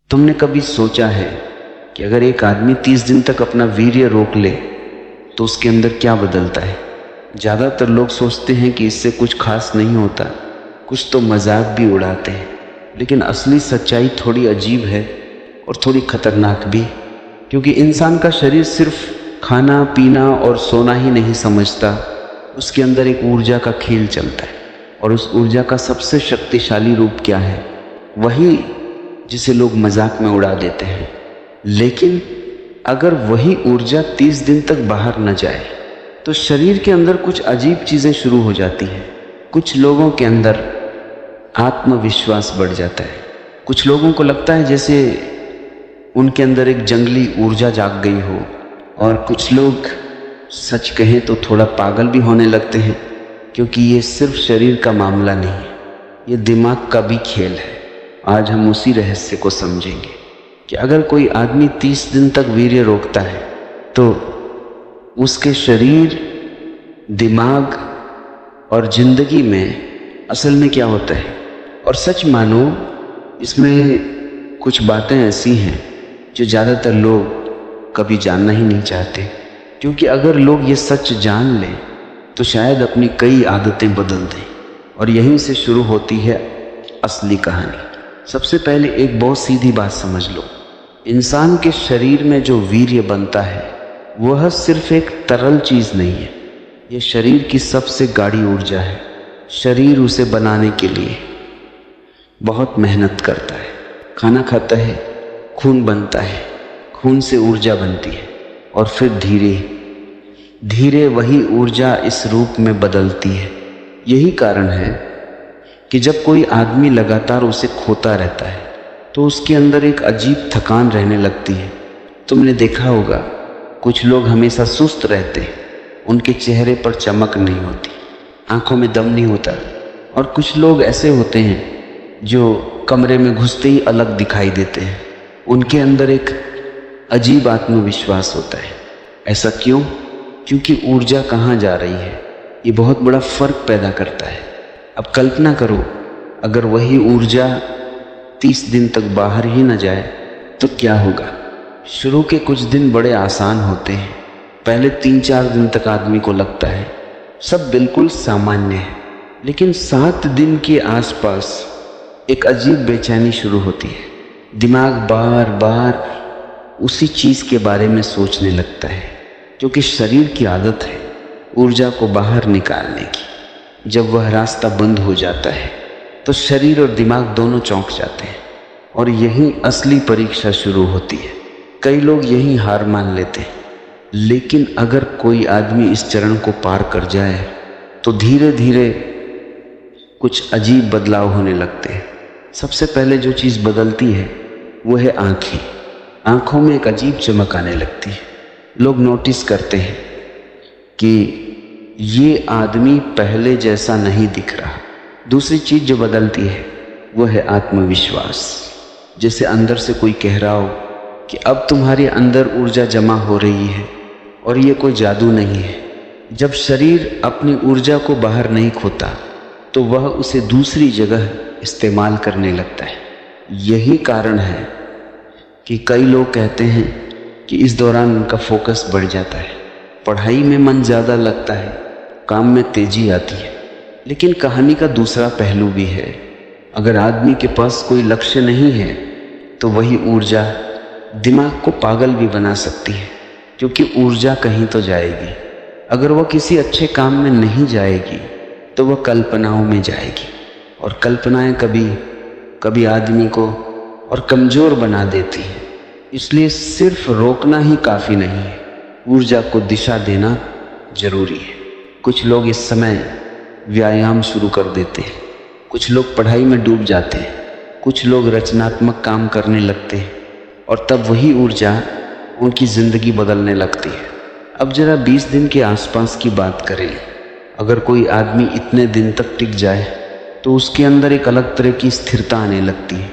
तुमने कभी सोचा है कि अगर एक आदमी 30 दिन तक अपना वीर्य रोक ले तो उसके अंदर क्या बदलता है? ज़्यादातर लोग सोचते हैं कि इससे कुछ खास नहीं होता, कुछ तो मजाक भी उड़ाते हैं, लेकिन असली सच्चाई थोड़ी अजीब है और थोड़ी खतरनाक भी। क्योंकि इंसान का शरीर सिर्फ खाना पीना और सोना ही नहीं समझता, उसके अंदर एक ऊर्जा का खेल चलता है। और उस ऊर्जा का सबसे शक्तिशाली रूप क्या है? वही जिसे लोग मजाक में उड़ा देते हैं। लेकिन अगर वही ऊर्जा 30 दिन तक बाहर न जाए तो शरीर के अंदर कुछ अजीब चीज़ें शुरू हो जाती हैं। कुछ लोगों के अंदर आत्मविश्वास बढ़ जाता है। कुछ लोगों को लगता है जैसे उनके अंदर एक जंगली ऊर्जा जाग गई हो। और कुछ लोग सच कहें तो थोड़ा पागल भी होने लगते हैं, क्योंकि ये सिर्फ शरीर का मामला नहीं है, ये दिमाग का भी खेल है। आज हम उसी रहस्य को समझेंगे कि अगर कोई आदमी 30 दिन तक वीर्य रोकता है तो उसके शरीर, दिमाग और जिंदगी में असल में क्या होता है। और सच मानो, इसमें कुछ बातें ऐसी हैं जो ज़्यादातर लोग कभी जानना ही नहीं चाहते, क्योंकि अगर लोग ये सच जान लें तो शायद अपनी कई आदतें बदल दें। और यहीं से शुरू होती है असली कहानी। सबसे पहले एक बहुत सीधी बात समझ लो, इंसान के शरीर में जो वीर्य बनता है वह सिर्फ एक तरल चीज़ नहीं है, यह शरीर की सबसे गाढ़ी ऊर्जा है। शरीर उसे बनाने के लिए बहुत मेहनत करता है, खाना खाता है, खून बनता है, खून से ऊर्जा बनती है और फिर धीरे धीरे वही ऊर्जा इस रूप में बदलती है। यही कारण है कि जब कोई आदमी लगातार उसे खोता रहता है तो उसके अंदर एक अजीब थकान रहने लगती है। तुमने देखा होगा, कुछ लोग हमेशा सुस्त रहते हैं, उनके चेहरे पर चमक नहीं होती, आंखों में दम नहीं होता। और कुछ लोग ऐसे होते हैं जो कमरे में घुसते ही अलग दिखाई देते हैं, उनके अंदर एक अजीब आत्मविश्वास होता है। ऐसा क्यों? क्योंकि ऊर्जा कहाँ जा रही है, ये बहुत बड़ा फर्क पैदा करता है। अब कल्पना करो, अगर वही ऊर्जा 30 दिन तक बाहर ही न जाए तो क्या होगा? शुरू के कुछ दिन बड़े आसान होते हैं। पहले 3-4 दिन तक आदमी को लगता है सब बिल्कुल सामान्य है, लेकिन 7 दिन के आसपास एक अजीब बेचैनी शुरू होती है। दिमाग बार बार उसी चीज़ के बारे में सोचने लगता है, क्योंकि शरीर की आदत है ऊर्जा को बाहर निकालने की। जब वह रास्ता बंद हो जाता है तो शरीर और दिमाग दोनों चौंक जाते हैं और यही असली परीक्षा शुरू होती है। कई लोग यही हार मान लेते हैं, लेकिन अगर कोई आदमी इस चरण को पार कर जाए तो धीरे धीरे कुछ अजीब बदलाव होने लगते हैं। सबसे पहले जो चीज़ बदलती है वो है आँखें। आँखों में एक अजीब चमक आने लगती है। लोग नोटिस करते हैं कि ये आदमी पहले जैसा नहीं दिख रहा। दूसरी चीज़ जो बदलती है वो है आत्मविश्वास। जैसे अंदर से कोई कह रहा हो कि अब तुम्हारे अंदर ऊर्जा जमा हो रही है और ये कोई जादू नहीं है। जब शरीर अपनी ऊर्जा को बाहर नहीं खोता तो वह उसे दूसरी जगह इस्तेमाल करने लगता है। यही कारण है कि कई लोग कहते हैं कि इस दौरान उनका फोकस बढ़ जाता है, पढ़ाई में मन ज़्यादा लगता है, काम में तेजी आती है। लेकिन कहानी का दूसरा पहलू भी है। अगर आदमी के पास कोई लक्ष्य नहीं है तो वही ऊर्जा दिमाग को पागल भी बना सकती है, क्योंकि ऊर्जा कहीं तो जाएगी। अगर वह किसी अच्छे काम में नहीं जाएगी तो वह कल्पनाओं में जाएगी, और कल्पनाएं कभी कभी आदमी को और कमज़ोर बना देती है। इसलिए सिर्फ रोकना ही काफ़ी नहीं है, ऊर्जा को दिशा देना जरूरी है। कुछ लोग इस समय व्यायाम शुरू कर देते हैं, कुछ लोग पढ़ाई में डूब जाते हैं, कुछ लोग रचनात्मक काम करने लगते हैं, और तब वही ऊर्जा उनकी ज़िंदगी बदलने लगती है। अब जरा 20 दिन के आसपास की बात करें। अगर कोई आदमी इतने दिन तक टिक जाए तो उसके अंदर एक अलग तरह की स्थिरता आने लगती है।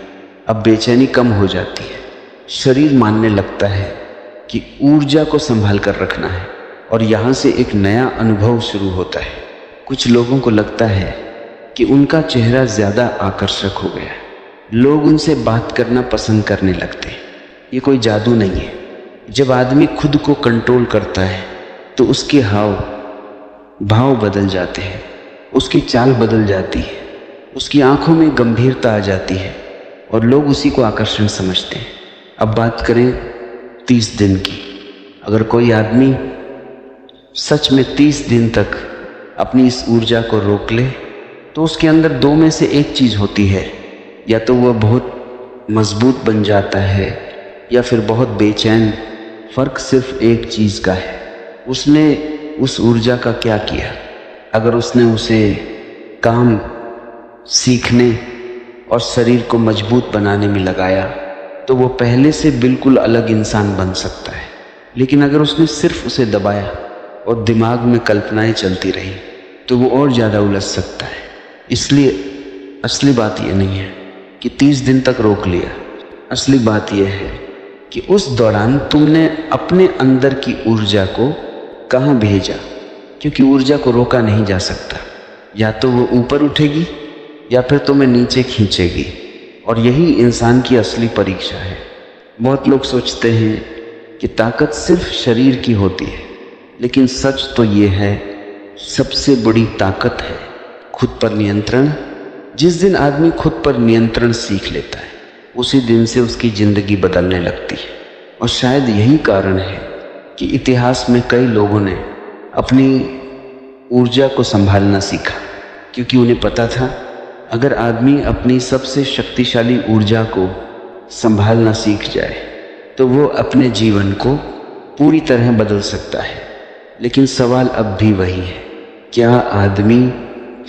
अब बेचैनी कम हो जाती है, शरीर मानने लगता है कि ऊर्जा को संभाल कर रखना है, और यहाँ से एक नया अनुभव शुरू होता है। कुछ लोगों को लगता है कि उनका चेहरा ज़्यादा आकर्षक हो गया, लोग उनसे बात करना पसंद करने लगते हैं। ये कोई जादू नहीं है। जब आदमी खुद को कंट्रोल करता है तो उसके हाव भाव बदल जाते हैं, उसकी चाल बदल जाती है, उसकी आंखों में गंभीरता आ जाती है और लोग उसी को आकर्षण समझते हैं। अब बात करें 30 दिन की। अगर कोई आदमी सच में 30 दिन तक अपनी इस ऊर्जा को रोक ले तो उसके अंदर दो में से एक चीज़ होती है, या तो वह बहुत मजबूत बन जाता है या फिर बहुत बेचैन। फ़र्क सिर्फ एक चीज़ का है, उसने उस ऊर्जा का क्या किया। अगर उसने उसे काम सीखने और शरीर को मजबूत बनाने में लगाया तो वो पहले से बिल्कुल अलग इंसान बन सकता है। लेकिन अगर उसने सिर्फ उसे दबाया और दिमाग में कल्पनाएं चलती रही तो वो और ज़्यादा उलझ सकता है। इसलिए असली बात यह नहीं है कि 30 दिन तक रोक लिया। असली बात यह है कि उस दौरान तुमने अपने अंदर की ऊर्जा को कहाँ भेजा, क्योंकि ऊर्जा को रोका नहीं जा सकता। या तो वो ऊपर उठेगी या फिर तुम्हें नीचे खींचेगी, और यही इंसान की असली परीक्षा है। बहुत लोग सोचते हैं कि ताकत सिर्फ शरीर की होती है, लेकिन सच तो ये है सबसे बड़ी ताकत है खुद पर नियंत्रण। जिस दिन आदमी खुद पर नियंत्रण सीख लेता है उसी दिन से उसकी ज़िंदगी बदलने लगती है। और शायद यही कारण है कि इतिहास में कई लोगों ने अपनी ऊर्जा को संभालना सीखा, क्योंकि उन्हें पता था अगर आदमी अपनी सबसे शक्तिशाली ऊर्जा को संभालना सीख जाए तो वो अपने जीवन को पूरी तरह बदल सकता है। लेकिन सवाल अब भी वही है, क्या आदमी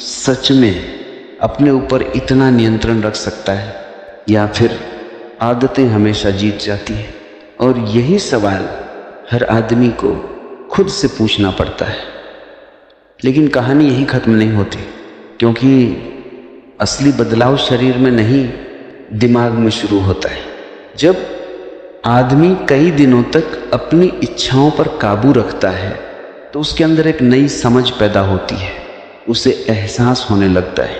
सच में अपने ऊपर इतना नियंत्रण रख सकता है, या फिर आदतें हमेशा जीत जाती हैं? और यही सवाल हर आदमी को खुद से पूछना पड़ता है। लेकिन कहानी यही ख़त्म नहीं होती, क्योंकि असली बदलाव शरीर में नहीं दिमाग में शुरू होता है। जब आदमी कई दिनों तक अपनी इच्छाओं पर काबू रखता है तो उसके अंदर एक नई समझ पैदा होती है, उसे एहसास होने लगता है